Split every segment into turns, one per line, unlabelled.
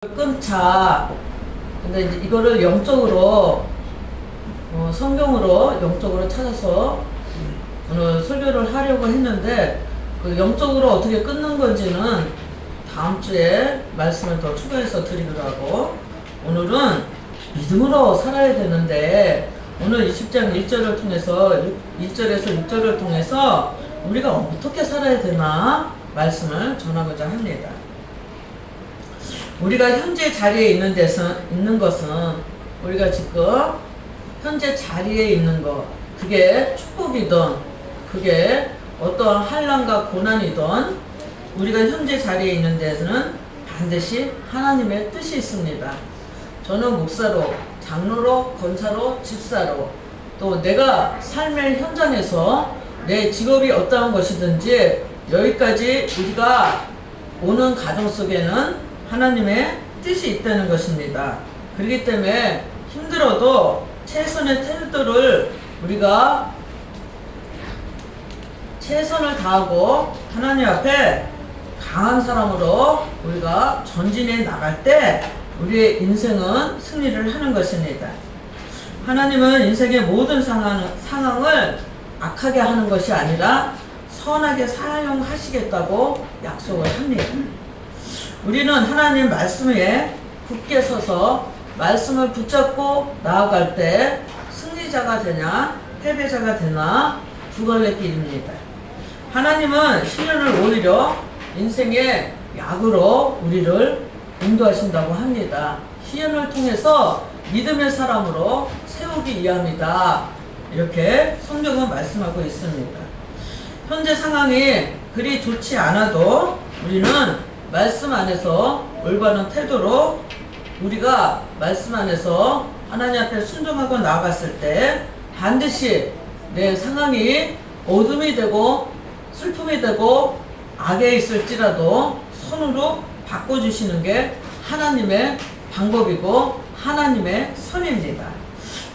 끊자. 근데 이제 이거를 영적으로 성경으로 영적으로 찾아서 오늘 설교를 하려고 했는데 그 영적으로 어떻게 끊는 건지는 다음 주에 말씀을 더 추가해서 드리기로 하고, 오늘은 믿음으로 살아야 되는데 오늘 20장 1절을 통해서 1절에서 6절을 통해서 우리가 어떻게 살아야 되나 말씀을 전하고자 합니다. 우리가 현재 자리에 있는 것은 우리가 지금 현재 자리에 있는 것, 그게 축복이든 그게 어떠한 환난과 고난이든 우리가 현재 자리에 있는 데서는 반드시 하나님의 뜻이 있습니다. 저는 목사로, 장로로, 권사로, 집사로, 또 내가 삶의 현장에서 내 직업이 어떠한 것이든지 여기까지 우리가 오는 가정 속에는 하나님의 뜻이 있다는 것입니다. 그렇기 때문에 힘들어도 최선의 태도를 우리가 최선을 다하고 하나님 앞에 강한 사람으로 우리가 전진해 나갈 때 우리의 인생은 승리를 하는 것입니다. 하나님은 인생의 모든 상황을 악하게 하는 것이 아니라 선하게 사용하시겠다고 약속을 합니다. 우리는 하나님 말씀에 굳게 서서 말씀을 붙잡고 나아갈 때 승리자가 되냐 패배자가 되나 두 갈래 길입니다. 하나님은 시련을 오히려 인생의 약으로 우리를 인도하신다고 합니다. 시련을 통해서 믿음의 사람으로 세우기 위함이다, 이렇게 성경은 말씀하고 있습니다. 현재 상황이 그리 좋지 않아도 우리는 말씀 안에서 올바른 태도로 우리가 말씀 안에서 하나님 앞에 순종하고 나아갔을 때 반드시 내 상황이 어둠이 되고 슬픔이 되고 악에 있을지라도 선으로 바꿔주시는 게 하나님의 방법이고 하나님의 선입니다.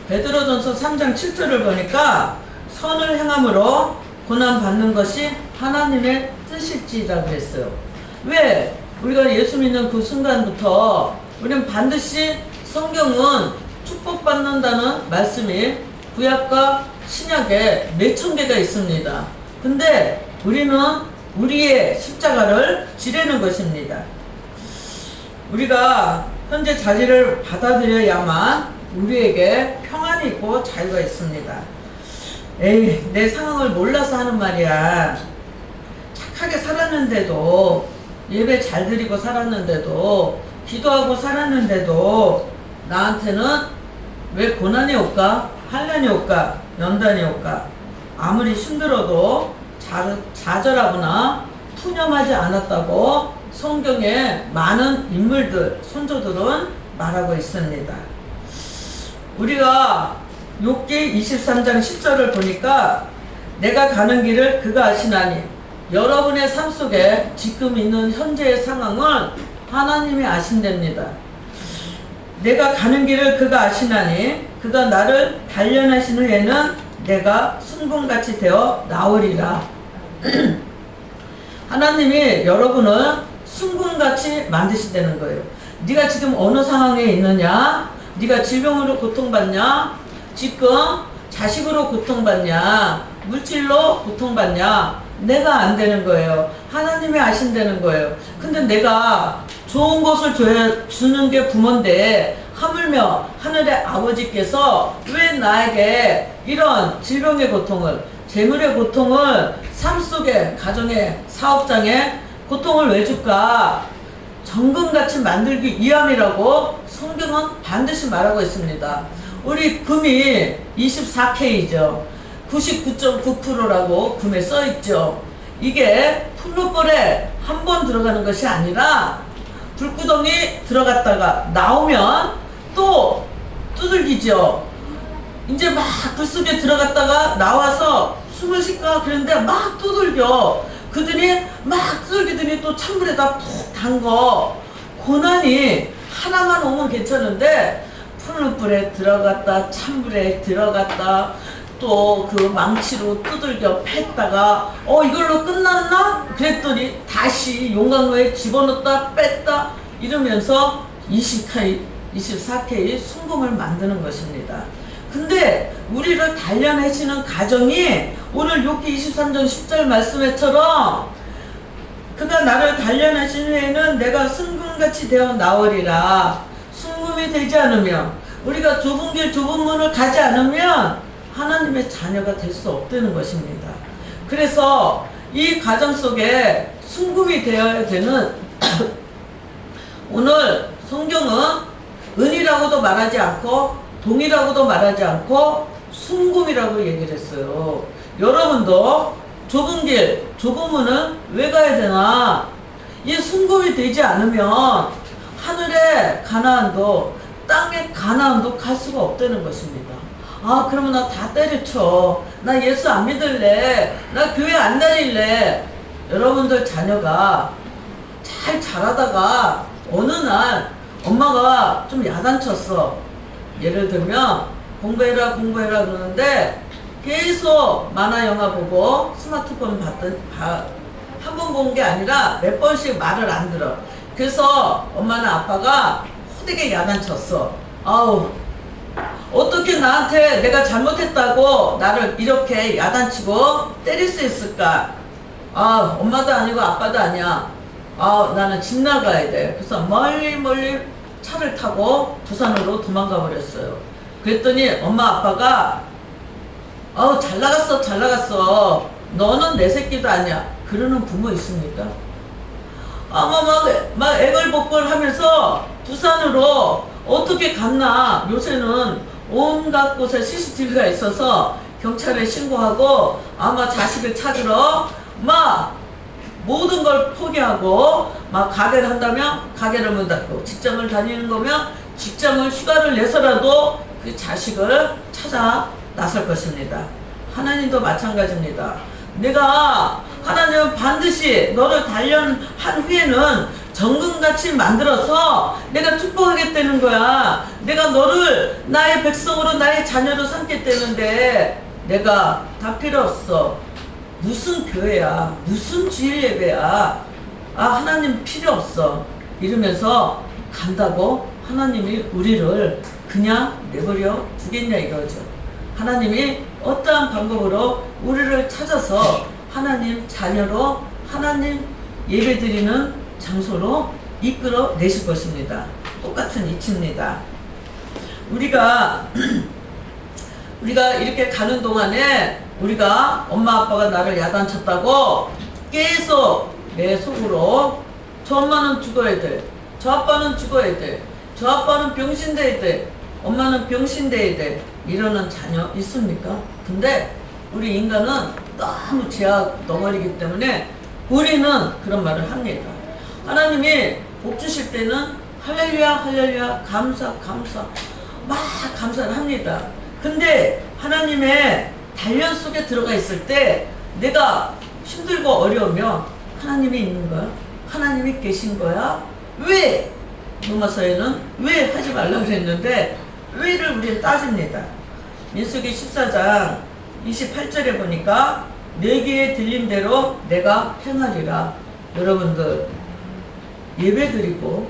베드로전서 3장 7절을 보니까 선을 행함으로 고난받는 것이 하나님의 뜻일지라고 했어요. 왜? 우리가 예수 믿는 그 순간부터 우리는 반드시 성경은 축복받는다는 말씀이 구약과 신약에 몇천 개가 있습니다. 근데 우리는 우리의 십자가를 지르는 것입니다. 우리가 현재 자리를 받아들여야만 우리에게 평안이 있고 자유가 있습니다. 에이, 내 상황을 몰라서 하는 말이야. 착하게 살았는데도, 예배 잘 드리고 살았는데도, 기도하고 살았는데도 나한테는 왜 고난이 올까? 환난이 올까? 연단이 올까? 아무리 힘들어도 좌절하거나 푸념하지 않았다고 성경에 많은 인물들, 선조들은 말하고 있습니다. 우리가 욥기 23장 10절을 보니까 내가 가는 길을 그가 아시나니, 여러분의 삶 속에 지금 있는 현재의 상황은 하나님이 아신답니다. 내가 가는 길을 그가 아시나니 그가 나를 단련하신 후에는 내가 순금같이 되어 나오리라. 하나님이 여러분을 순금같이 만드시다는 거예요. 네가 지금 어느 상황에 있느냐? 네가 질병으로 고통받냐? 지금 자식으로 고통받냐? 물질로 고통받냐? 내가 안 되는 거예요. 하나님이 아신다는 거예요. 근데 내가 좋은 것을 주는 게 부모인데 하물며 하늘의 아버지께서 왜 나에게 이런 질병의 고통을, 재물의 고통을, 삶 속에, 가정의, 사업장에 고통을 왜 줄까? 정금같이 만들기 위함이라고 성경은 반드시 말하고 있습니다. 우리 금이 24K죠. 99.9%라고 금에 써있죠. 이게 풀무불에 한 번 들어가는 것이 아니라 불구덩이 들어갔다가 나오면 또 두들기죠. 이제 막 그 속에 들어갔다가 나와서 숨을 쉴까 그랬는데 막 두들겨. 그들이 막 두들기더니 또 찬물에다 푹 담궈. 고난이 하나만 오면 괜찮은데 풀무불에 들어갔다 찬물에 들어갔다 또 그 망치로 두들겨 팼다가 이걸로 끝났나? 그랬더니 다시 용광로에 집어넣었다 뺐다 이러면서 20K, 24K 순금을 만드는 것입니다. 근데 우리를 단련하시는 가정이 오늘 욥기 23장 10절 말씀에처럼 그가 나를 단련하신 후에는 내가 순금같이 되어 나오리라. 순금이 되지 않으면, 우리가 좁은 길 좁은 문을 가지 않으면 하나님의 자녀가 될 수 없다는 것입니다. 그래서 이 가정 속에 순금이 되어야 되는 오늘 성경은 은이라고도 말하지 않고 동이라고도 말하지 않고 순금이라고 얘기를 했어요. 여러분도 좁은 길, 좁은 문은 왜 가야 되나? 이 순금이 되지 않으면 하늘의 가나안도 땅의 가나안도 갈 수가 없다는 것입니다. 아, 그러면 나 다 때려쳐. 나 예수 안 믿을래. 나 교회 안 다닐래. 여러분들 자녀가 잘 자라다가 어느 날 엄마가 좀 야단쳤어. 예를 들면 공부해라 공부해라 그러는데 계속 만화 영화 보고 스마트폰 한 번 본 게 아니라 몇 번씩 말을 안 들어. 그래서 엄마나 아빠가 호되게 야단쳤어. 아우, 어떻게 나한테 내가 잘못했다고 나를 이렇게 야단치고 때릴 수 있을까? 아, 엄마도 아니고 아빠도 아니야. 아, 나는 집 나가야 돼. 그래서 멀리 차를 타고 부산으로 도망가 버렸어요. 그랬더니 엄마 아빠가 잘 나갔어 잘 나갔어. 너는 내 새끼도 아니야. 그러는 부모 있습니까? 막 애걸복걸 하면서 부산으로 어떻게 갔나. 요새는 온갖 곳에 CCTV가 있어서 경찰에 신고하고 아마 자식을 찾으러 막 모든 걸 포기하고 막 가게를 한다면 가게를 문 닫고, 직장을 다니는 거면 직장을 휴가를 내서라도 그 자식을 찾아 나설 것입니다. 하나님도 마찬가지입니다. 하나님은 반드시 너를 단련한 후에는 정금같이 만들어서 내가 축복하겠다는 거야. 내가 너를 나의 백성으로 나의 자녀로 삼겠다는데 내가 다 필요 없어. 무슨 교회야, 무슨 주일 예배야, 하나님 필요 없어 이러면서 간다고 하나님이 우리를 그냥 내버려 두겠냐 이거죠. 하나님이 어떠한 방법으로 우리를 찾아서 하나님 자녀로 하나님 예배드리는 장소로 이끌어 내실 것입니다. 똑같은 이치입니다. 우리가 이렇게 가는 동안에 우리가 엄마 아빠가 나를 야단쳤다고 계속 내 속으로 저 엄마는 죽어야 돼, 저 아빠는 죽어야 돼, 저 아빠는 병신돼야 돼, 엄마는 병신돼야 돼 이러는 자녀 있습니까? 근데 우리 인간은 너무 죄악 덩어리이기 때문에 우리는 그런 말을 합니다. 하나님이 복 주실 때는 할렐루야 할렐루야 감사 막 감사를 합니다. 근데 하나님의 단련 속에 들어가 있을 때 내가 힘들고 어려우면 하나님이 있는 거야? 하나님이 계신 거야? 왜? 로마서에는 왜 하지 말라고 그랬는데 왜를 우리는 따집니다. 민수기 14장 28절에 보니까 내 귀에 들린 대로 내가 행하리라. 여러분들 예배드리고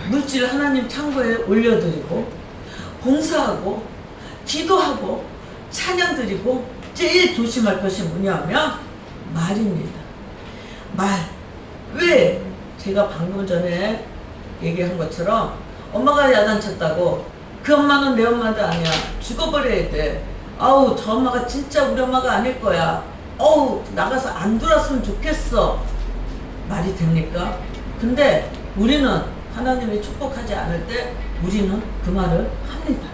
물질 하나님 창고에 올려드리고 봉사하고 기도하고 찬양드리고 제일 조심할 것이 뭐냐면 말입니다. 말. 왜? 제가 방금 전에 얘기한 것처럼 엄마가 야단쳤다고 그 엄마는 내 엄마도 아니야. 죽어버려야 돼. 아우, 저 엄마가 진짜 우리 엄마가 아닐 거야. 어우, 나가서 안 들어왔으면 좋겠어. 말이 됩니까? 근데 우리는 하나님이 축복하지 않을 때 우리는 그 말을 합니다.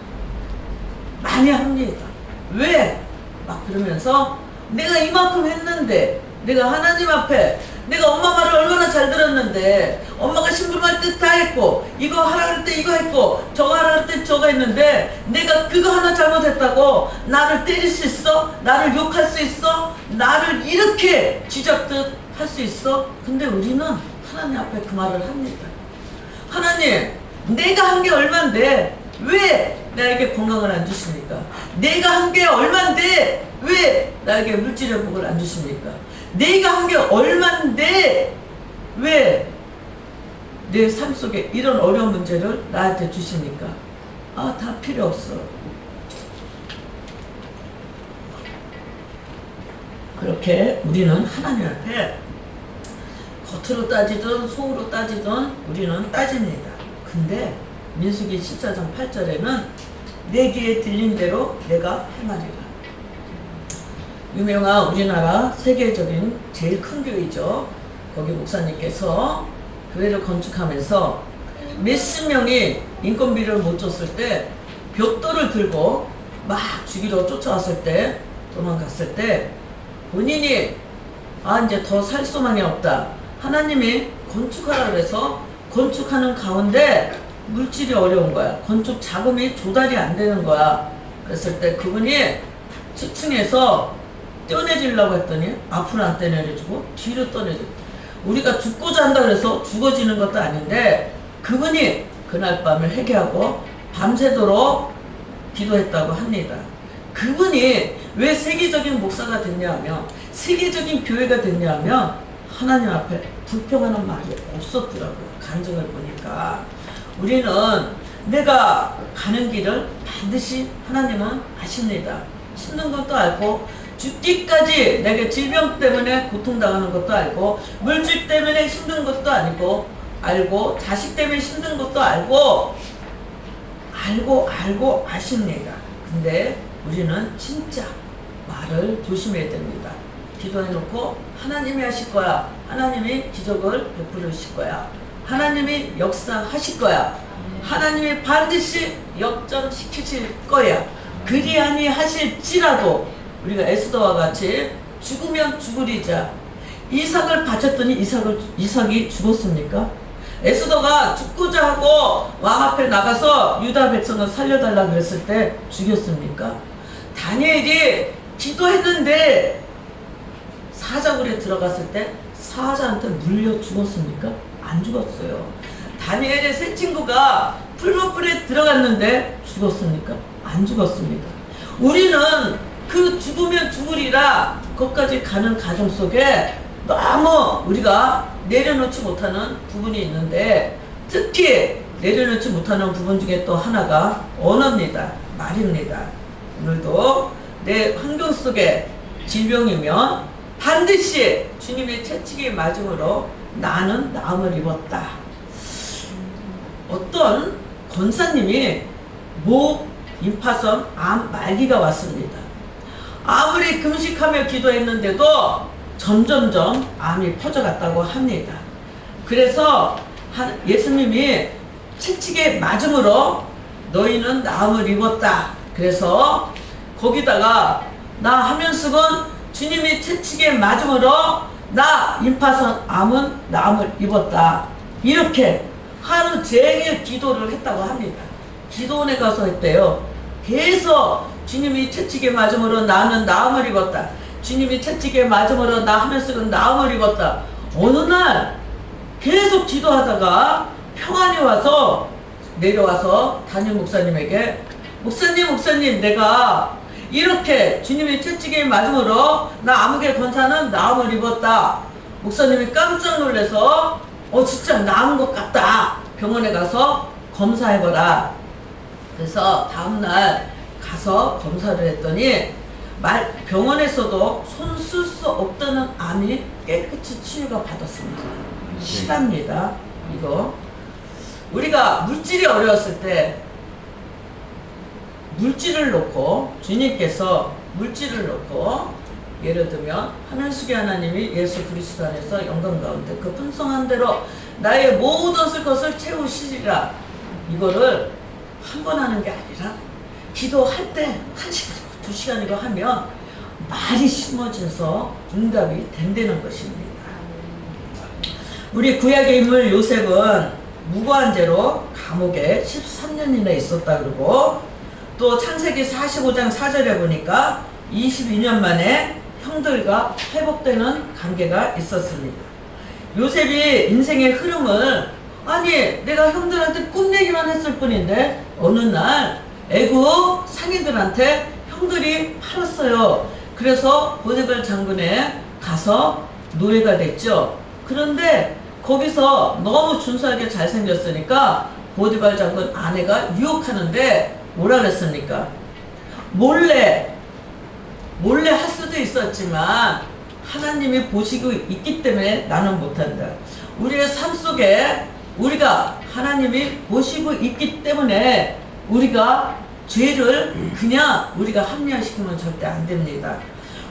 많이 합니다. 왜? 막 그러면서 내가 이만큼 했는데, 내가 하나님 앞에 내가 엄마 말을 얼마나 잘 들었는데, 엄마가 심부름할 때 다 했고, 이거 하라 그럴 때 이거 했고, 저거 하라 그럴 때 저거 했는데, 내가 그거 하나 잘못했다고 나를 때릴 수 있어? 나를 욕할 수 있어? 나를 이렇게 쥐잡듯 할 수 있어? 근데 우리는 하나님 앞에 그 말을 합니다. 하나님, 내가 한 게 얼만데 왜 나에게 건강을 안 주십니까? 내가 한 게 얼만데 왜 나에게 물질의 복을 안 주십니까? 내가 한 게 얼만데 왜 내 삶 속에 이런 어려운 문제를 나한테 주십니까? 아, 다 필요 없어. 그렇게 우리는 하나님 앞에 겉으로 따지든 속으로 따지든 우리는 따집니다. 근데 민수기 14장 8절에는 내 귀에 들린 대로 내가 행하리라. 유명한 우리나라 세계적인 제일 큰 교회죠. 거기 목사님께서 교회를 건축하면서 몇십 명이 인건비를 못 줬을 때 벽돌을 들고 막 죽이러 쫓아왔을 때, 도망갔을 때 본인이 이제 더 살 소망이 없다. 하나님이 건축하라 그래서 건축하는 가운데 물질이 어려운 거야. 건축 자금이 조달이 안 되는 거야. 그랬을 때 그분이 지층에서 떼어내주려고 했더니 앞으로 안 떼내주고 뒤로 떠내주고, 우리가 죽고자 한다 그래서 죽어지는 것도 아닌데 그분이 그날 밤을 회개하고 밤새도록 기도했다고 합니다. 그분이 왜 세계적인 목사가 됐냐면, 세계적인 교회가 됐냐면 하나님 앞에 불평하는 말이 없었더라고요. 간증을 보니까. 우리는 내가 가는 길을 반드시 하나님은 아십니다. 힘든 것도 알고, 죽기까지 내게 질병 때문에 고통당하는 것도 알고, 물질 때문에 힘든 것도 알고, 자식 때문에 힘든 것도 알고 아십니다. 근데 우리는 진짜 말을 조심해야 됩니다. 기도해놓고 하나님이 하실 거야. 하나님이 기적을 베풀으실 거야. 하나님이 역사하실 거야. 하나님이 반드시 역전시키실 거야. 그리 아니하실지라도 우리가 에스더와 같이 죽으면 죽으리자. 이삭을 바쳤더니 이삭이 죽었습니까? 에스더가 죽고자 하고 왕 앞에 나가서 유다 백성을 살려달라 그랬을 때 죽였습니까? 다니엘이 기도했는데 사자굴에 들어갔을 때 사자한테 물려 죽었습니까? 안 죽었어요. 다니엘의 세 친구가 풀무불에 들어갔는데 죽었습니까? 안 죽었습니다. 우리는 그 죽으면 죽으리라 거기까지 가는 과정 속에 너무 우리가 내려놓지 못하는 부분이 있는데, 특히 내려놓지 못하는 부분 중에 또 하나가 언어입니다. 말입니다. 오늘도 내 환경 속에 질병이면 반드시 주님의 채찍이 맞음으로 나는 나음을 입었다. 어떤 권사님이 목 임파선 암 말기가 왔습니다. 아무리 금식하며 기도했는데도 점점점 암이 퍼져갔다고 합니다. 그래서 예수님이 채찍에 맞음으로 너희는 나음을 입었다. 그래서 거기다가 나 하면숙은 주님이 채찍에 맞음으로 나 임파선 암은 나음을 입었다. 이렇게 하루 종일 기도를 했다고 합니다. 기도원에 가서 했대요. 계속 주님이 채찍에 맞음으로 나는 나음을 입었다. 주님이 채찍에 맞음으로 나 하면서는 나음을 입었다. 어느 날 계속 기도하다가 평안이 와서 내려와서 담임 목사님에게 목사님 내가 이렇게 주님의 채찍에 맞음으로 나 아무개 권사는 나음을 입었다. 목사님이 깜짝 놀라서 진짜 나은 것 같다. 병원에 가서 검사해보라. 그래서 다음날 가서 검사를 했더니 병원에서도 손 쓸 수 없다는 암이 깨끗이 치유가 받았습니다. 실합니다. 이거 우리가 물질이 어려웠을 때 물질을 놓고, 주님께서 물질을 놓고, 예를 들면 하늘수계 하나님이 예수 그리스도 안에서 영광 가운데 그 풍성한 대로 나의 모든 것을 채우시리라. 이거를 한 번 하는 게 아니라 기도할 때 1시간, 2시간이고 하면 말이 심어져서 응답이 된다는 것입니다. 우리 구약의 인물 요셉은 무고한 죄로 감옥에 13년이나 있었다 그러고, 또 창세기 45장 4절에 보니까 22년 만에 형들과 회복되는 관계가 있었습니다. 요셉이 인생의 흐름을 내가 형들한테 꿈내기만 했을 뿐인데 어느 날 애국 상인들한테 형들이 팔았어요. 그래서 보디발 장군에 가서 노예가 됐죠. 그런데 거기서 너무 준수하게 잘생겼으니까 보디발 장군 아내가 유혹하는데 뭐라 그랬습니까? 몰래 할 수도 있었지만 하나님이 보시고 있기 때문에 나는 못한다. 우리의 삶 속에 우리가 하나님이 보시고 있기 때문에 우리가 죄를 그냥 우리가 합리화시키면 절대 안 됩니다.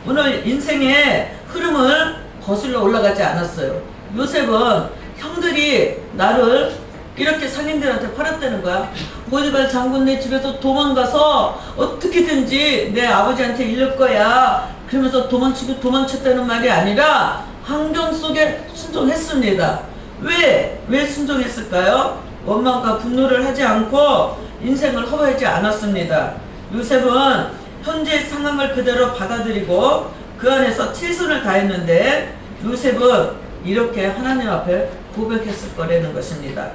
오늘 인생의 흐름을 거슬러 올라가지 않았어요. 요셉은 형들이 나를 이렇게 상인들한테 팔았다는 거야. 보디발 장군네 집에서 도망가서 어떻게든지 내 아버지한테 이를 거야. 그러면서 도망쳤다는 말이 아니라 환경 속에 순종했습니다. 왜 순종했을까요? 원망과 분노를 하지 않고 인생을 허무하지 않았습니다. 요셉은 현재 상황을 그대로 받아들이고 그 안에서 최선을 다했는데 요셉은 이렇게 하나님 앞에 고백했을 거라는 것입니다.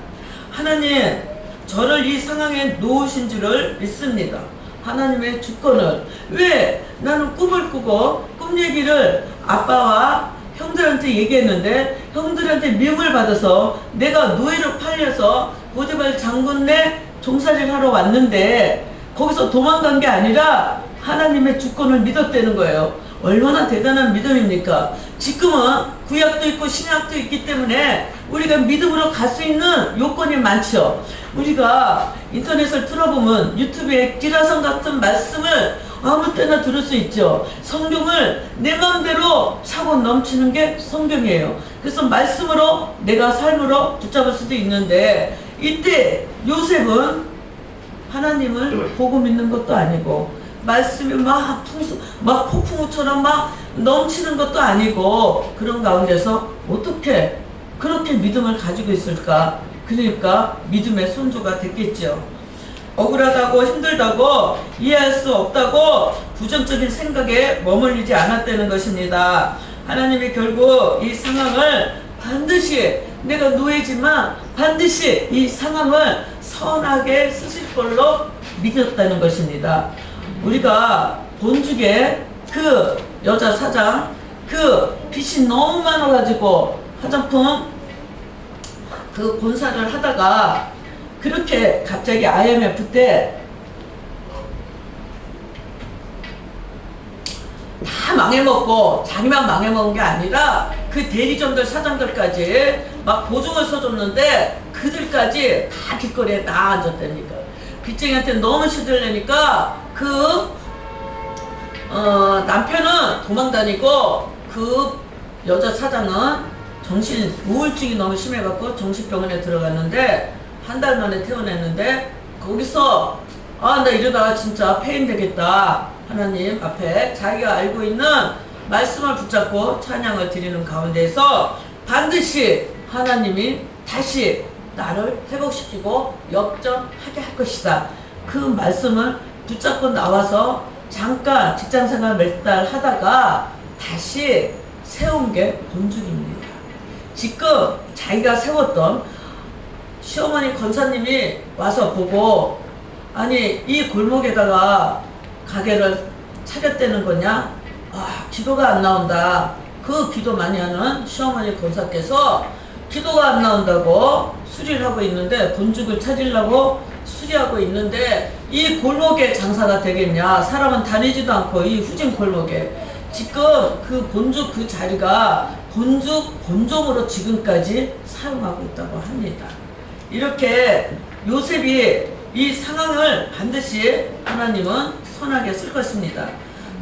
하나님, 저를 이 상황에 놓으신 줄을 믿습니다. 하나님의 주권을. 왜 나는 꿈을 꾸고 꿈 얘기를 아빠와 형들한테 얘기했는데 형들한테 미움을 받아서 내가 노예로 팔려서 보디발 장군네 종살이를 하러 왔는데 거기서 도망간 게 아니라 하나님의 주권을 믿었다는 거예요. 얼마나 대단한 믿음입니까? 지금은 구약도 있고 신약도 있기 때문에 우리가 믿음으로 갈 수 있는 요건이 많죠. 우리가 인터넷을 틀어보면 유튜브에 기라성 같은 말씀을 아무 때나 들을 수 있죠. 성경을 내 마음대로 차고 넘치는 게 성경이에요. 그래서 말씀으로 내가 삶으로 붙잡을 수도 있는데 이때 요셉은 하나님을 보고 믿는 것도 아니고 말씀이 막 폭풍우처럼 막 넘치는 것도 아니고 그런 가운데서 어떻게 그렇게 믿음을 가지고 있을까? 그러니까 믿음의 선조가 됐겠죠. 억울하다고 힘들다고 이해할 수 없다고 부정적인 생각에 머물리지 않았다는 것입니다. 하나님이 결국 이 상황을 반드시 내가 노예지만 반드시 이 상황을 선하게 쓰실 걸로 믿었다는 것입니다. 우리가 본죽에 그 여자 사장 그 빚이 너무 많아가지고 화장품 그 본사를 하다가 그렇게 갑자기 IMF 때 다 망해먹고 자기만 망해먹은 게 아니라 그 대리점들 사장들까지 막 보증을 서줬는데 그들까지 다 길거리에 다 앉았다니까. 빚쟁이한테 너무 시들려니까 남편은 도망다니고 그 여자 사장은 우울증이 너무 심해갖고 정신병원에 들어갔는데 한 달 만에 퇴원했는데 거기서 나 이러다가 진짜 폐인 되겠다. 하나님 앞에 자기가 알고 있는 말씀을 붙잡고 찬양을 드리는 가운데에서 반드시 하나님이 다시 나를 회복시키고 역전하게 할 것이다. 그 말씀을 붙잡고 나와서 잠깐 직장생활 몇 달 하다가 다시 세운 게 본죽입니다. 지금 자기가 세웠던 시어머니 권사님이 와서 보고 아니 이 골목에다가 가게를 차렸다는 거냐? 기도가 안 나온다. 그 기도 많이 하는 시어머니 권사께서 기도가 안 나온다고 수리를 하고 있는데 본죽을 찾으려고 수리하고 있는데 이 골목에 장사가 되겠냐? 사람은 다니지도 않고 이 후진 골목에 지금 그 본죽 그 자리가 본죽 본점으로 지금까지 사용하고 있다고 합니다. 이렇게 요셉이 이 상황을 반드시 하나님은 선하게 쓸 것입니다.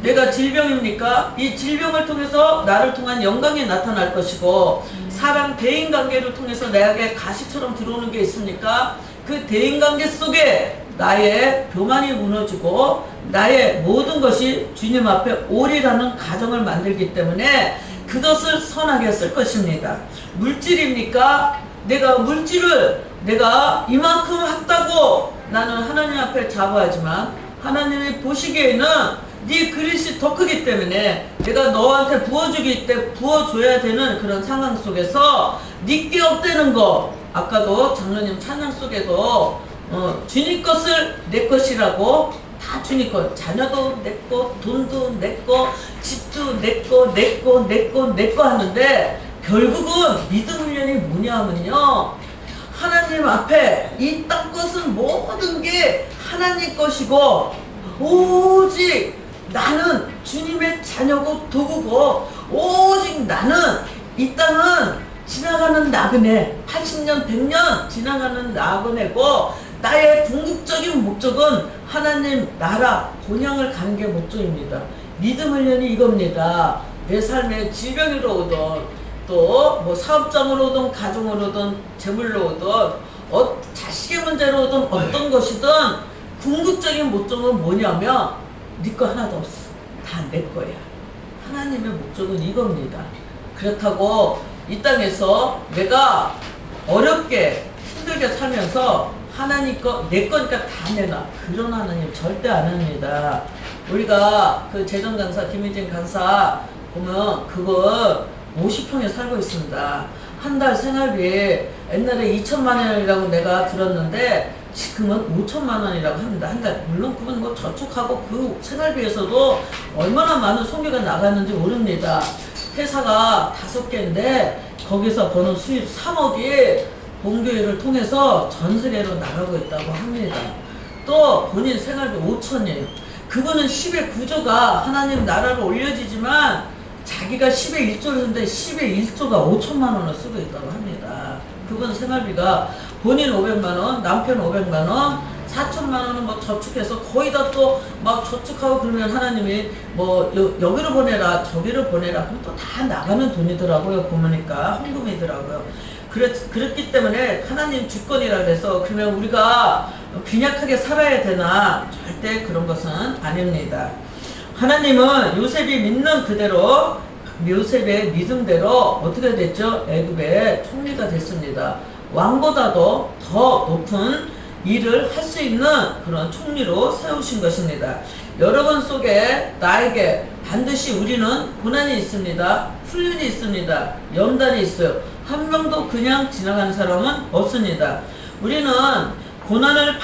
내가 질병입니까? 이 질병을 통해서 나를 통한 영광이 나타날 것이고 사람 대인관계를 통해서 내게 가시처럼 들어오는 게 있습니까? 그 대인관계 속에 나의 교만이 무너지고 나의 모든 것이 주님 앞에 옳이라는 가정을 만들기 때문에 그것을 선하게 쓸 것입니다. 물질입니까? 내가 물질을 내가 이만큼 했다고 나는 하나님 앞에 자부하지만 하나님이 보시기에는 네 그릇이 더 크기 때문에 내가 너한테 부어줘야 되는 그런 상황 속에서 네게 없다는 거 아까도 장로님 찬양 속에도 주님 것을 내 것이라고 다 주님 것 자녀도 내 거 돈도 내 거 집도 내 거 하는데 결국은 믿음 훈련이 뭐냐 하면요, 하나님 앞에 이 땅 것은 모든 게 하나님 것이고 오직 나는 주님의 자녀고 도구고 오직 나는 이 땅은 지나가는 나그네, 80년 100년 지나가는 나그네고 나의 궁극적인 목적은 하나님 나라 본향을 가는 게 목적입니다. 믿음 훈련이 이겁니다. 내 삶에 질병으로 오던 또 뭐 사업장으로 오든 가정으로 오든 재물로 오든 자식의 문제로 오든 어떤 것이든 궁극적인 목적은 뭐냐면 네 거 하나도 없어. 다 내 거야. 하나님의 목적은 이겁니다. 그렇다고 이 땅에서 내가 어렵게 힘들게 살면서 하나님 거, 내 거니까 다 내놔. 그런 하나님 절대 안 합니다. 우리가 그 재정강사 김희진 강사 보면 그거 50평에 살고 있습니다. 한 달 생활비 옛날에 2천만 원이라고 내가 들었는데 지금은 5천만 원이라고 합니다. 한 달. 물론 그건 뭐 저축하고 그 생활비에서도 얼마나 많은 손괴가 나갔는지 모릅니다. 회사가 5개인데 거기서 버는 수입 3억이 본교회를 통해서 전세계로 나가고 있다고 합니다. 또 본인 생활비 5천이에요. 그거는 10의 구조가 하나님 나라로 올려지지만 자기가 10의 1조를 쓰는데 10의 1조가 5천만 원을 쓰고 있다고 합니다. 그건 생활비가 본인 500만 원, 남편 500만 원, 4천만 원은 뭐 저축해서 거의 다 또 막 저축하고 그러면 하나님이 뭐 여기로 보내라 저기로 보내라 그럼 또 다 나가는 돈이더라고요. 보니까 헌금이더라고요. 그렇기 때문에 하나님 주권이라 그래서 그러면 우리가 빈약하게 살아야 되나? 절대 그런 것은 아닙니다. 하나님은 요셉이 믿는 그대로 요셉의 믿음대로 어떻게 됐죠? 애굽의 총리가 됐습니다. 왕보다도 더 높은 일을 할 수 있는 그런 총리로 세우신 것입니다. 여러분 속에 나에게 반드시 우리는 고난이 있습니다. 훈련이 있습니다. 연단이 있어요. 한 명도 그냥 지나가는 사람은 없습니다. 우리는 고난을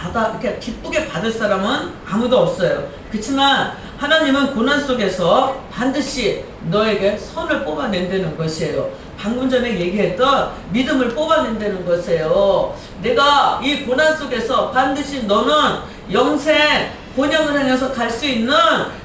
이렇게 기쁘게 받을 사람은 아무도 없어요. 그렇지만 하나님은 고난 속에서 반드시 너에게 선을 뽑아낸다는 것이에요. 방금 전에 얘기했던 믿음을 뽑아낸다는 것이에요. 내가 이 고난 속에서 반드시 너는 영생 본향을 향해서 갈 수 있는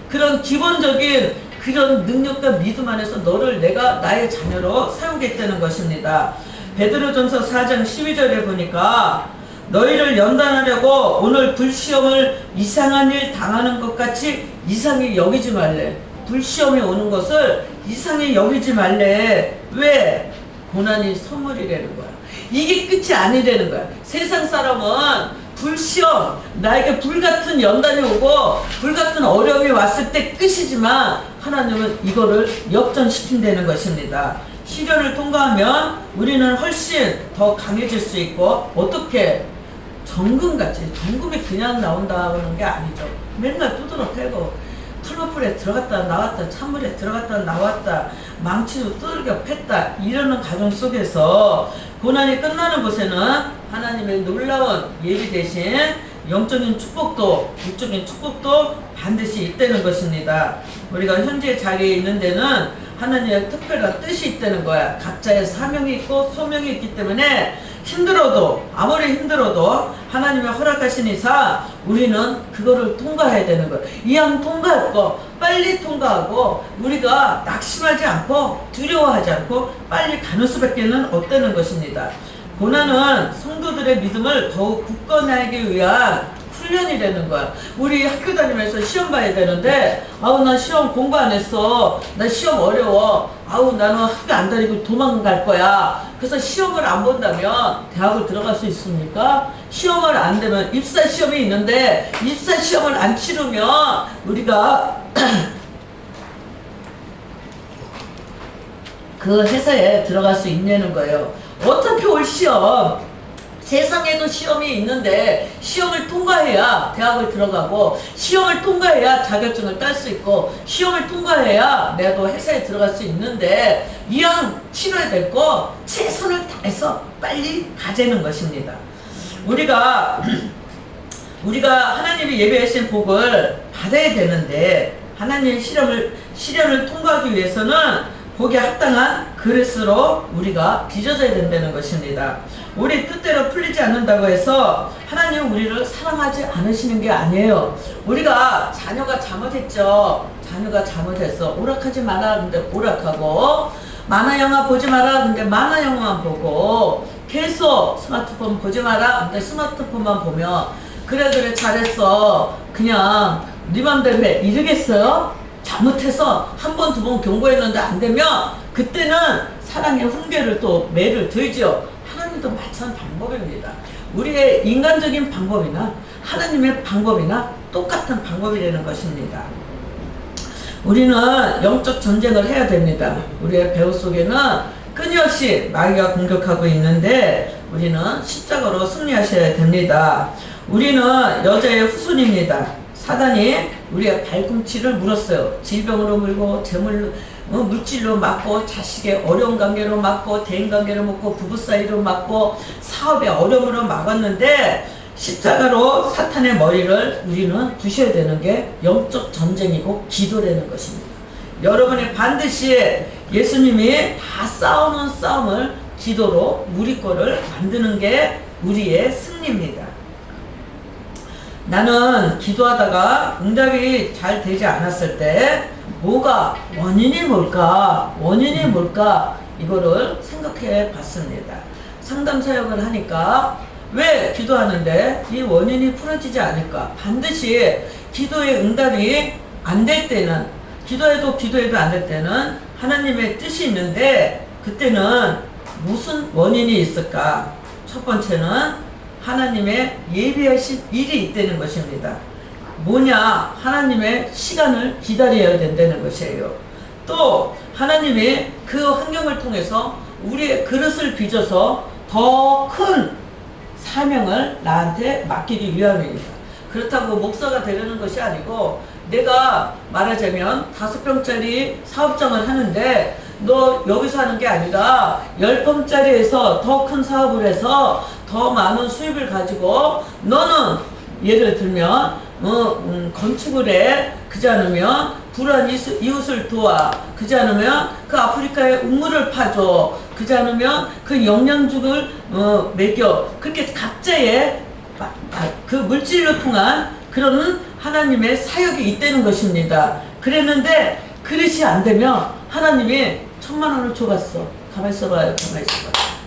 그런 기본적인 그런 능력과 믿음 안에서 너를 내가 나의 자녀로 세우겠다는 것입니다. 베드로전서 4장 12절에 보니까 너희를 연단하려고 오늘 불시험을 이상한 일 당하는 것 같이 이상히 여기지 말래. 불시험이 오는 것을 이상히 여기지 말래. 왜? 고난이 선물이라는 거야. 이게 끝이 아니라는 거야. 세상 사람은 불시험, 나에게 불같은 연단이 오고 불같은 어려움이 왔을 때 끝이지만 하나님은 이거를 역전시킨다는 것입니다. 시련을 통과하면 우리는 훨씬 더 강해질 수 있고 어떻게? 정금같이. 정금이 그냥 나온다는 게 아니죠. 맨날 두드러 패고 풀무불에 들어갔다 나왔다 찬물에 들어갔다 나왔다 망치로 두들겨 팼다 이러는 과정 속에서 고난이 끝나는 곳에는 하나님의 놀라운 예비 대신 영적인 축복도 육적인 축복도 반드시 있다는 것입니다. 우리가 현재 자리에 있는 데는 하나님의 특별한 뜻이 있다는 거야. 각자의 사명이 있고 소명이 있기 때문에 힘들어도 아무리 힘들어도 하나님의 허락하신 이상 우리는 그거를 통과해야 되는 거예요. 이왕 통과할 거 빨리 통과하고 우리가 낙심하지 않고 두려워하지 않고 빨리 가는 수밖에는 없다는 것입니다. 고난은 성도들의 믿음을 더욱 굳건하기 위한 훈련이 되는 거야. 우리 학교 다니면서 시험 봐야 되는데 아우 나 시험 공부 안 했어. 나 시험 어려워. 아우 나는 학교 안 다니고 도망갈 거야. 그래서 시험을 안 본다면 대학을 들어갈 수 있습니까? 시험을 안 되면 입사 시험이 있는데 입사 시험을 안 치르면 우리가 그 회사에 들어갈 수 있냐는 거예요. 어차피 올 시험 세상에도 시험이 있는데 시험을 통과해야 대학을 들어가고 시험을 통과해야 자격증을 딸 수 있고 시험을 통과해야 내가 회사에 들어갈 수 있는데 이왕 치러야 될 거 최선을 다해서 빨리 가자는 것입니다. 우리가 하나님이 예배하신 복을 받아야 되는데 하나님의 시련을 통과하기 위해서는 거기에 합당한 그릇으로 우리가 빚어져야 된다는 것입니다. 우리 뜻대로 풀리지 않는다고 해서 하나님은 우리를 사랑하지 않으시는 게 아니에요. 우리가 자녀가 잘못했죠. 자녀가 잘못했어. 오락하지 마라. 근데 오락하고, 만화 영화 보지 마라. 근데 만화 영화만 보고, 계속 스마트폰 보지 마라. 근데 스마트폰만 보면, 그래 잘했어. 그냥 네 맘대로 해. 이러겠어요? 잘못해서 한 번, 두 번 경고했는데 안 되면 그때는 사랑의 훈계를 또 매를 들죠. 하나님도 마찬 방법입니다. 우리의 인간적인 방법이나 하나님의 방법이나 똑같은 방법이라는 것입니다. 우리는 영적 전쟁을 해야 됩니다. 우리의 배후 속에는 끊임없이 마귀가 공격하고 있는데 우리는 십자가로 승리하셔야 됩니다. 우리는 여자의 후손입니다. 사단이 우리의 발꿈치를 물었어요. 질병으로 물고, 물질로 막고, 자식의 어려운 관계로 막고, 대인 관계로 막고, 부부 사이로 막고, 사업의 어려움으로 막았는데 십자가로 사탄의 머리를 우리는 부셔야 되는 게 영적 전쟁이고 기도라는 것입니다. 여러분이 반드시 예수님이 다 싸우는 싸움을 기도로 우리 거를 만드는 게 우리의 승리입니다. 나는 기도하다가 응답이 잘 되지 않았을 때 원인이 뭘까 이거를 생각해 봤습니다. 상담 사역을 하니까 왜 기도하는데 이 원인이 풀어지지 않을까? 반드시 기도의 응답이 안 될 때는, 기도해도 안 될 때는 하나님의 뜻이 있는데 그때는 무슨 원인이 있을까? 첫 번째는 하나님의 예비하신 일이 있다는 것입니다. 뭐냐? 하나님의 시간을 기다려야 된다는 것이에요. 또 하나님이 그 환경을 통해서 우리의 그릇을 빚어서 더 큰 사명을 나한테 맡기기 위함입니다. 그렇다고 목사가 되려는 것이 아니고, 내가 말하자면 5평짜리 사업장을 하는데 너 여기서 하는 게 아니라 10평짜리에서 더 큰 사업을 해서 더 많은 수입을 가지고, 너는 예를 들면 건축을 해. 그지 않으면 불우한 이웃을 도와. 그지 않으면 그 아프리카에 우물을 파줘. 그지 않으면 그 영양죽을 먹여. 그렇게 각자의 그 물질로 통한 그런 하나님의 사역이 있다는 것입니다. 그랬는데 그릇이 안 되면 하나님이 10,000,000원을 줘봤어. 가만히 있어봐요.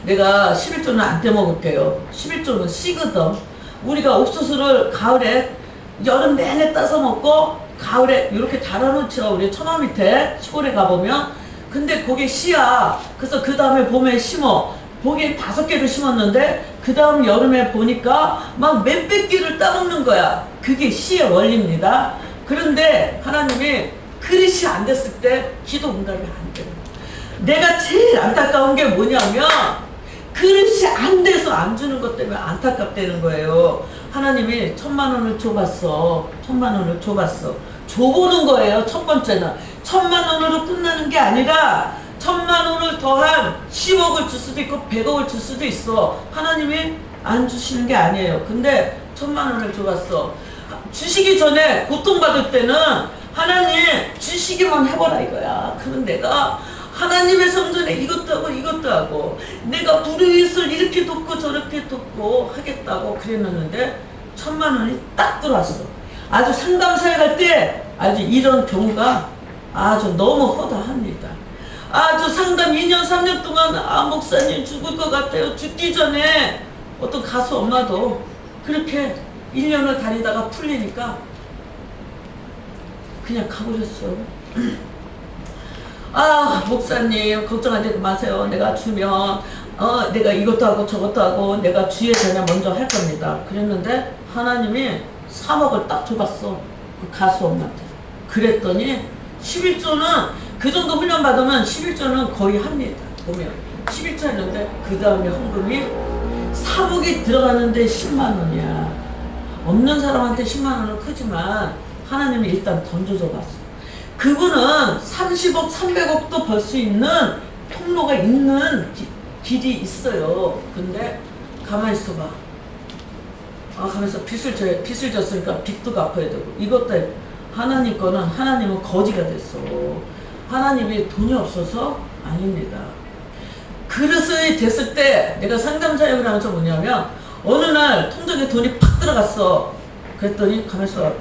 내가 11조는 안 떼먹을게요. 11조는 씨거든. 우리가 옥수수를 가을에 여름 내내 따서 먹고 가을에 이렇게 달아놓죠. 우리 처마 밑에 시골에 가보면. 근데 그게 씨야. 그래서 그 다음에 봄에 심어. 거기에 5개를 심었는데 그 다음 여름에 보니까 막 몇백 개를 따먹는 거야. 그게 씨의 원리입니다. 그런데 하나님이 그릇이 안 됐을 때 기도 응답이 안 돼요. 내가 제일 안타까운 게 뭐냐면 그릇이 안 돼서 안 주는 것 때문에 안타깝다는 거예요. 하나님이 10,000,000원을 줘봤어. 10,000,000원을 줘봤어. 줘보는 거예요. 첫 번째는 10,000,000원으로 끝나는 게 아니라 10,000,000원을 더한 10억을 줄 수도 있고 100억을 줄 수도 있어. 하나님이 안 주시는 게 아니에요. 근데 10,000,000원을 줘봤어. 주시기 전에 고통받을 때는 하나님 주시기만 해보라 이거야. 그럼 내가 하나님의 성전에 이것도 하고 내가 불의를 이렇게 돕고 저렇게 돕고 하겠다고 그랬는데 1,000,000원이 딱 들어왔어. 아주 상담 사역할 때 아주 이런 경우가 아주 너무 허다합니다. 아주 상담 2년 3년 동안 목사님 죽을 것 같아요. 죽기 전에 어떤 가수 엄마도 그렇게 1년을 다니다가 풀리니까 그냥 가버렸어. 목사님 걱정하지 마세요. 내가 주면 내가 이것도 하고 저것도 하고 내가 주의 전에 먼저 할 겁니다. 그랬는데 하나님이 3억을 딱 줘봤어. 그 가수 엄마한테. 그랬더니 11조는 그 정도 훈련 받으면 11조는 거의 합니다. 보면 11조 했는데 그 다음에 헌금이 3억이 들어가는데 10만원이야. 없는 사람한테 10만원은 크지만 하나님이 일단 던져줘 봤어. 그분은 30억, 300억도 벌 수 있는 통로가 있는 길이 있어요. 근데 가만히 있어봐. 가만히 있어. 빚을 졌으니까 빚도 갚아야 되고 이것도 하나님 거는 하나님은 거지가 됐어. 하나님이 돈이 없어서 아닙니다. 그릇이 됐을 때 내가 상담 사역을 하면서 뭐냐면 어느 날 통장에 돈이 팍 들어갔어. 그랬더니 가면서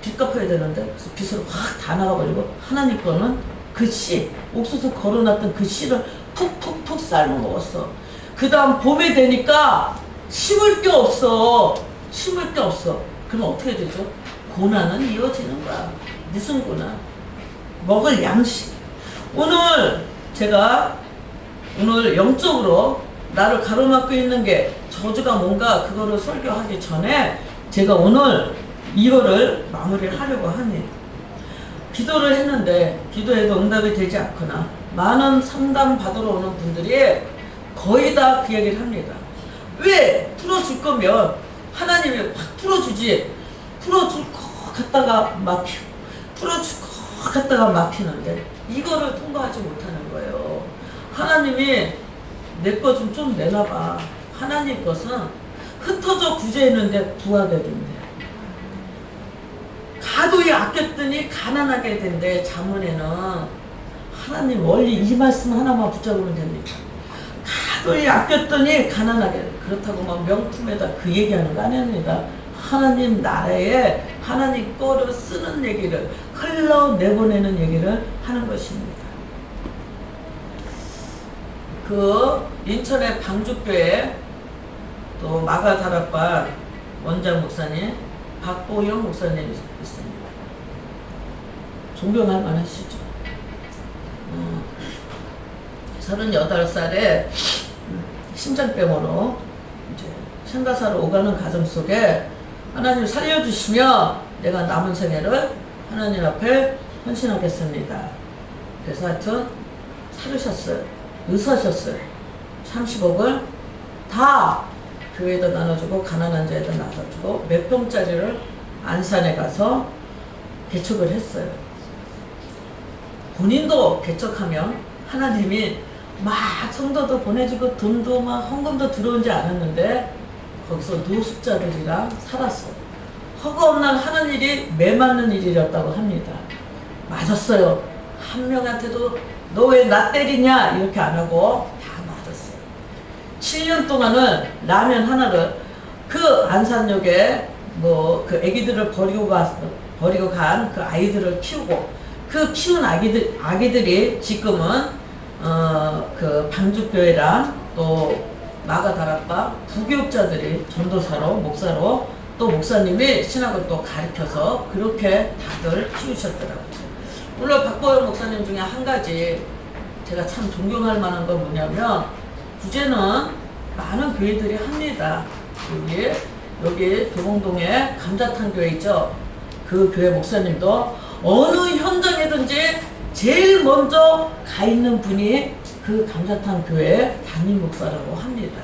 빚 갚아야 되는데 그래서 빚으로 확 다 나가버리고 하나님 거는 그 씨, 옥수수 걸어놨던 그 씨를 푹푹푹 삶아 먹었어. 그 다음 봄이 되니까 심을 게 없어. 심을 게 없어. 그럼 어떻게 되죠? 고난은 이어지는 거야. 무슨 고난? 먹을 양식. 제가 오늘 영적으로 나를 가로막고 있는 게 저주가 뭔가 그거를 설교하기 전에 제가 오늘 이거를 마무리를 하려고 합니다. 기도를 했는데 기도해도 응답이 되지 않거나 많은 상담 받으러 오는 분들이 거의 다 그 얘기를 합니다. 왜? 풀어줄 거면 하나님이 확 풀어주지. 풀어줄 것 같다가 막히고 풀어줄 것 같다가 막히는데 이거를 통과하지 못하는 거예요. 하나님이 내 거 좀 내놔봐. 하나님 것은 흩어져 구제했는데 부하게 된대. 가도이 아꼈더니 가난하게 된대. 자문에는 하나님 원리 이 말씀 하나만 붙잡으면 됩니다. 가도이 아꼈더니 가난하게. 그렇다고 막 명품에다 그 얘기하는 거 아닙니다. 하나님 나라에 하나님 거를 쓰는 얘기를 흘러내보내는 얘기를 하는 것입니다. 그 인천의 방주교회 또 마가다락방 원장 목사님 박보영 목사님이 있습니다. 존경할 만하시죠. 38살에 심장병으로 이제 생가사로 오가는 과정 속에 하나님 살려주시며 내가 남은 생애를 하나님 앞에 헌신하겠습니다. 그래서 하여튼 살으셨어요. 의사셨어요. 30억을 다 교회에다 나눠주고 가난한 자에다 나눠주고 몇 평짜리를 안산에 가서 개척을 했어요. 본인도 개척하면 하나님이 막 성도도 보내주고 돈도 막 헌금도 들어오지 않았는데 거기서 노숙자들이랑 살았어요. 허가 없는 하는 일이 매맞는 일이었다고 합니다. 맞았어요. 한 명한테도 너 왜 나 때리냐 이렇게 안 하고 다 맞았어요. 7년 동안은 라면 하나를 그 안산역에 뭐 그 아기들을 버리고 간 그 아이들을 키우고 그 키운 아기들이 지금은 그 방주교회랑 또 마가다락방 부교육자들이 전도사로 목사로 또 목사님이 신학을 또 가르쳐서 그렇게 다들 키우셨더라고요. 물론 박보영 목사님 중에 한 가지 제가 참 존경할 만한 건 뭐냐면 구제는 많은 교회들이 합니다. 여기 도봉동에 감자탕 교회 있죠. 그 교회 목사님도 어느 현장이든지 제일 먼저 가 있는 분이 그 감자탕 교회 담임 목사라고 합니다.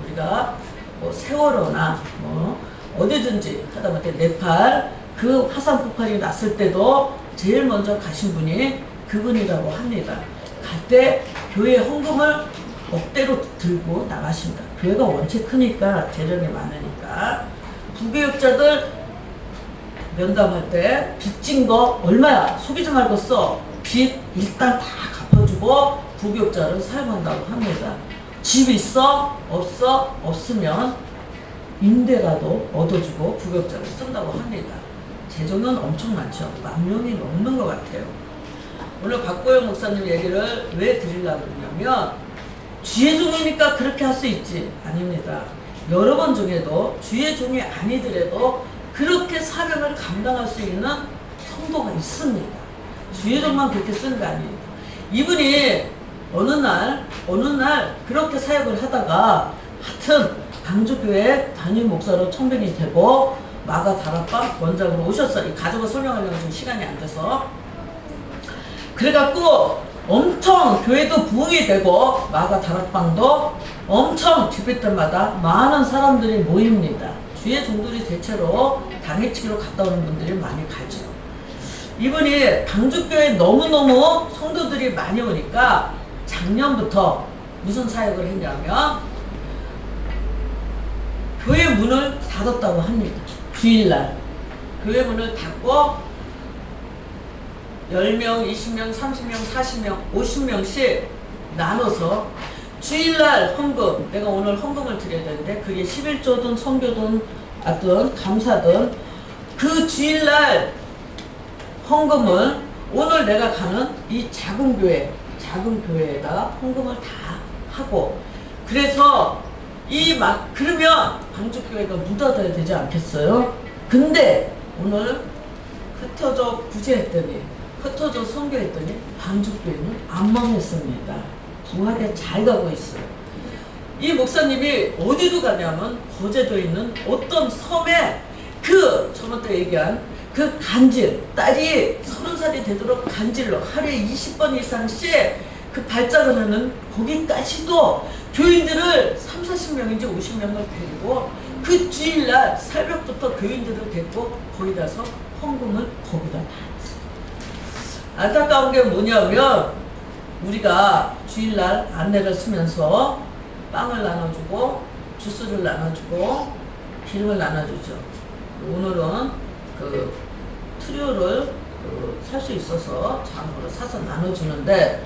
우리가 뭐 세월호나 뭐 어디든지 하다못해 네팔 그 화산 폭발이 났을 때도 제일 먼저 가신 분이 그분이라고 합니다. 갈 때 교회 헌금을 억대로 들고 나가십니다. 교회가 원체 크니까 재정이 많으니까. 부교육자들 면담할 때 빚진 거 얼마야? 속이지 말고 써. 빚 일단 다 갚아주고 부교육자를 사용한다고 합니다. 집 있어? 없어? 없으면 임대라도 얻어주고 부교육자를 쓴다고 합니다. 재정은 엄청 많죠. 10,000명이 넘는 것 같아요. 오늘 박보영 목사님 얘기를 왜 드리려고 그러냐면 주의 종이니까 그렇게 할 수 있지. 아닙니다. 여러분 중에도 주의 종이 아니더라도 그렇게 사명을 감당할 수 있는 성도가 있습니다. 주의 종만 그렇게 쓰는 거 아니에요. 이분이 어느 날 그렇게 사역을 하다가 하여튼 방주교회 담임 목사로 청빙이 되고 마가다락방 원장으로 오셨어요. 이 가족을 설명하려면 좀 시간이 안 돼서. 그래갖고 엄청 교회도 부흥이 되고 마가다락방도 엄청 집회 때마다 많은 사람들이 모입니다. 주의 종들이 대체로 당일치기로 갔다 오는 분들이 많이 가죠. 이분이 방주교회 너무너무 성도들이 많이 오니까 작년부터 무슨 사역을 했냐면 교회 문을 닫았다고 합니다. 주일날 교회 문을 닫고 10명, 20명, 30명, 40명, 50명씩 나눠서 주일날 헌금, 내가 오늘 헌금을 드려야 되는데 그게 11조든 선교든 하여튼 감사든 그 주일날 헌금을 오늘 내가 가는 이 작은 교회에다 헌금을 다 하고, 그래서 그러면 방주교회가 묻어둬야 되지 않겠어요? 근데 오늘 흩어져 구제했더니, 흩어져 선교했더니 방주교회는 안 망했습니다. 부하게 잘 가고 있어요. 이 목사님이 어디로 가냐면 거제도에 있는 어떤 섬에 저번 때 얘기한 그 간질, 딸이 30살이 되도록 간질로 하루에 20번 이상씩 그 발작을 하는 거기까지도 교인들을 30-40명인지 50명을 데리고 그 주일날 새벽부터 교인들을 데리고 거기 가서 헌금을 거기다 다 했어요. 안타까운 게 뭐냐면 우리가 주일날 안내를 쓰면서 빵을 나눠주고 주스를 나눠주고 기름을 나눠주죠. 오늘은 그 트리오를 살 수 있어서 장으로 사서 나눠주는데,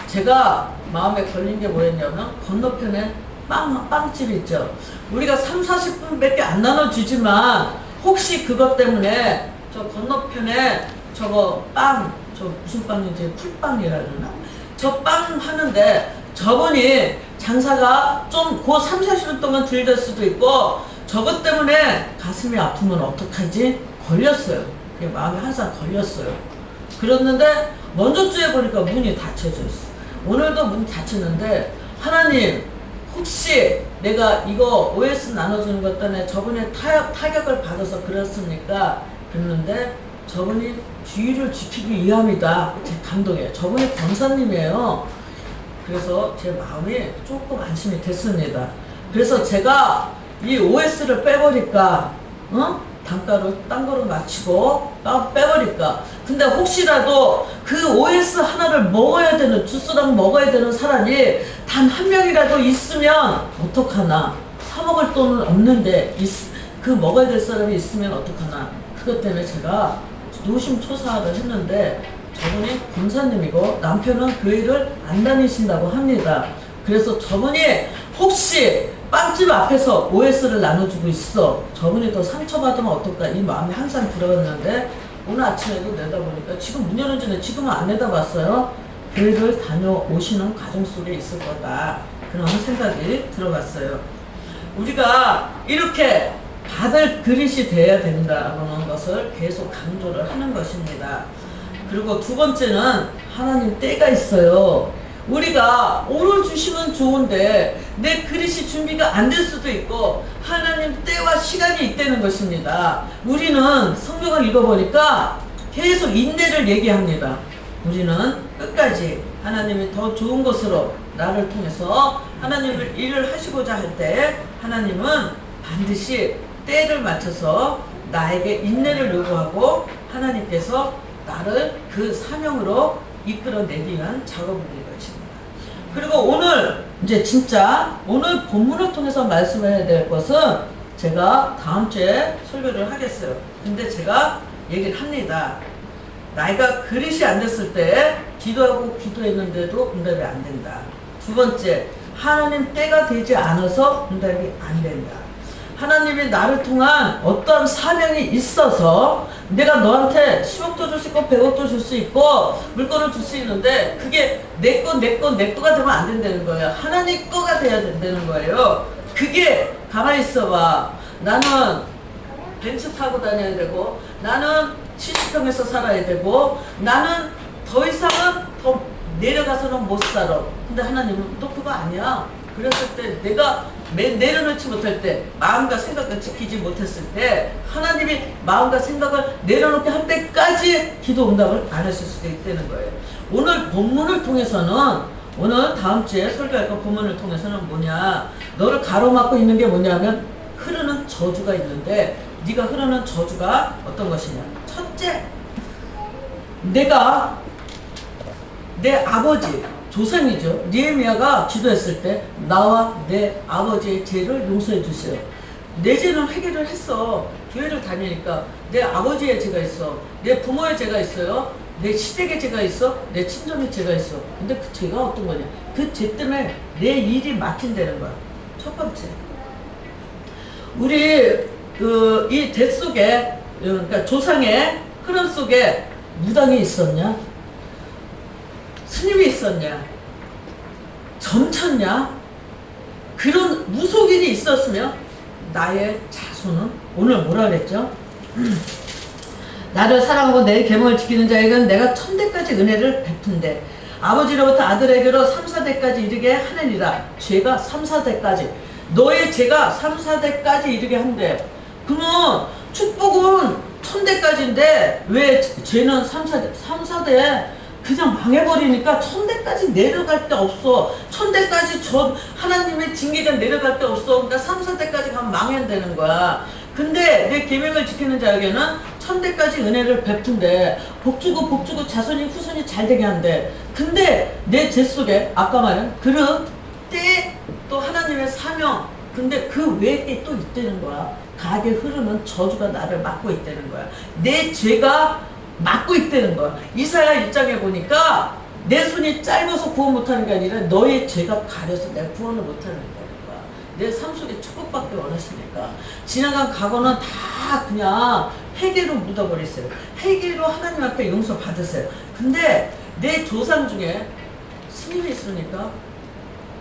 제가 마음에 걸린 게 뭐였냐면 건너편에 빵집 있죠. 우리가 30-40분밖에 안 나눠주지만 혹시 그것 때문에 저 건너편에 저거 저 무슨 빵인지 풀빵이라 그러나? 저 빵 하는데 저분이 장사가 좀 그 30-40분 동안 들될 수도 있고 저것 때문에 가슴이 아프면 어떡하지? 걸렸어요. 마음에 항상 걸렸어요. 그랬는데 먼저 주에 보니까 문이 닫혀져 있어. 오늘도 문이 닫혔는데, 하나님 혹시 내가 이거 OS 나눠주는 것 때문에 저분의 타격을 받아서 그렇습니까? 그랬는데 저분이 주의를 지키기 위함이다. 제 감동이에요. 저분이 권사님이에요. 그래서 제 마음이 조금 안심이 됐습니다. 그래서 제가 이 OS를 빼버릴까, 단가를 딴 거로 맞추고 빼버릴까. 근데 혹시라도 그 OS 하나를 먹어야 되는, 주스랑 먹어야 되는 사람이 단 한 명이라도 있으면 어떡하나. 사 먹을 돈은 없는데 그 먹어야 될 사람이 있으면 어떡하나. 그것 때문에 제가 노심초사를 했는데, 저분이 권사님이고 남편은 교회를 안 다니신다고 합니다. 그래서 저분이 혹시 빵집 앞에서 OS를 나눠주고 있어, 저분이 더 상처받으면 어떨까, 이 마음이 항상 들어갔는데, 오늘 아침에도 내다보니까 지금 문 여는 전에 지금은 안 내다봤어요. 교회를 다녀오시는 과정 속에 있을 거다, 그런 생각이 들어갔어요. 우리가 이렇게 받을 그릇이 돼야 된다는 것을 계속 강조를 하는 것입니다. 그리고 두 번째는 하나님 때가 있어요. 우리가 오늘 주시면 좋은데 내 그릇이 준비가 안 될 수도 있고 하나님 때와 시간이 있다는 것입니다. 우리는 성경을 읽어보니까 계속 인내를 얘기합니다. 우리는 끝까지 하나님이 더 좋은 것으로 나를 통해서 하나님을 일을 하시고자 할 때 하나님은 반드시 때를 맞춰서 나에게 인내를 요구하고 하나님께서 나를 그 사명으로 이끌어내기 위한 작업을 것입니다. 그리고 오늘 이제 진짜 오늘 본문을 통해서 말씀해야 될 것은 제가 다음 주에 설교를 하겠어요. 근데 제가 얘기를 합니다. 나이가 그릇이 안 됐을 때 기도하고 기도했는데도 응답이 안 된다. 두 번째, 하나님 때가 되지 않아서 응답이 안 된다. 하나님이 나를 통한 어떤 사명이 있어서 내가 너한테 10억도 줄 수 있고 100억도 줄 수 있고 물건을 줄 수 있는데 그게 내 거가 되면 안 된다는 거예요. 하나님 거가 돼야 된다는 거예요. 그게 가만히 있어봐. 나는 벤츠 타고 다녀야 되고 나는 70평에서 살아야 되고 나는 더 이상은 더 내려가서는 못 살아. 근데 하나님은 또 그거 아니야. 그랬을 때 내가 내려놓지 못할 때, 마음과 생각을 지키지 못했을 때 하나님이 마음과 생각을 내려놓게 할 때까지 기도 응답을 안 하실 수도 있다는 거예요. 오늘 본문을 통해서는, 오늘 다음 주에 설교할 거 본문을 통해서는 뭐냐, 너를 가로막고 있는 게 뭐냐면 흐르는 저주가 있는데 네가 흐르는 저주가 어떤 것이냐. 첫째, 내가 내 아버지 조상이죠. 느헤미야가 기도했을 때 나와 내 아버지의 죄를 용서해 주세요. 내 죄는 해결을 했어. 교회를 다니니까 내 아버지의 죄가 있어. 내 부모의 죄가 있어요. 내 시댁의 죄가 있어, 내 친정의 죄가 있어. 근데 그 죄가 어떤 거냐? 그 죄 때문에 내 일이 막힌다는 거야. 첫 번째, 우리 이 대 속에, 그러니까 조상의 흐름 속에 무당이 있었냐? 스님이 있었냐? 점쳤냐? 그런 무속인이 있었으면 나의 자손은 오늘 뭐라 그랬죠? 나를 사랑하고 내 계명을 지키는 자에게는 내가 천대까지 은혜를 베푼대. 아버지로부터 아들에게로 3, 4대까지 이르게 하느니라. 죄가 3, 4대까지. 너의 죄가 3, 4대까지 이르게 한대. 그러면 축복은 1000대까지인데 왜 죄는 3, 4대? 그냥 망해버리니까 1000대까지 내려갈 데 없어. 1000대까지 하나님의 징계가 내려갈 데 없어. 그러니까 3, 4대까지 가면 망해야 되는 거야. 근데 내 계명을 지키는 자에게는 1000대까지 은혜를 베푼대. 복주고 자손이 후손이 잘되게 한대. 근데 내 죄 속에 아까 말한 그릇, 때, 또 하나님의 사명, 근데 그 외에 때 또 있다는 거야. 가게 흐르는 저주가 나를 막고 있다는 거야. 내 죄가 막고 있다는 거야. 이사야 1장에 보니까 내 손이 짧아서 구원 못하는 게 아니라 너의 죄가 가려서 내가 구원을 못하는 거야. 내 삶 속에 축복받기 원하시니까 지나간 과거는 다 그냥 회개로 묻어버리세요. 회개로 하나님 앞에 용서 받으세요. 근데 내 조상 중에 스님이 있으니까,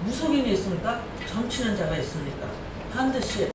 무속인이 있으니까, 점치는 자가 있으니까 반드시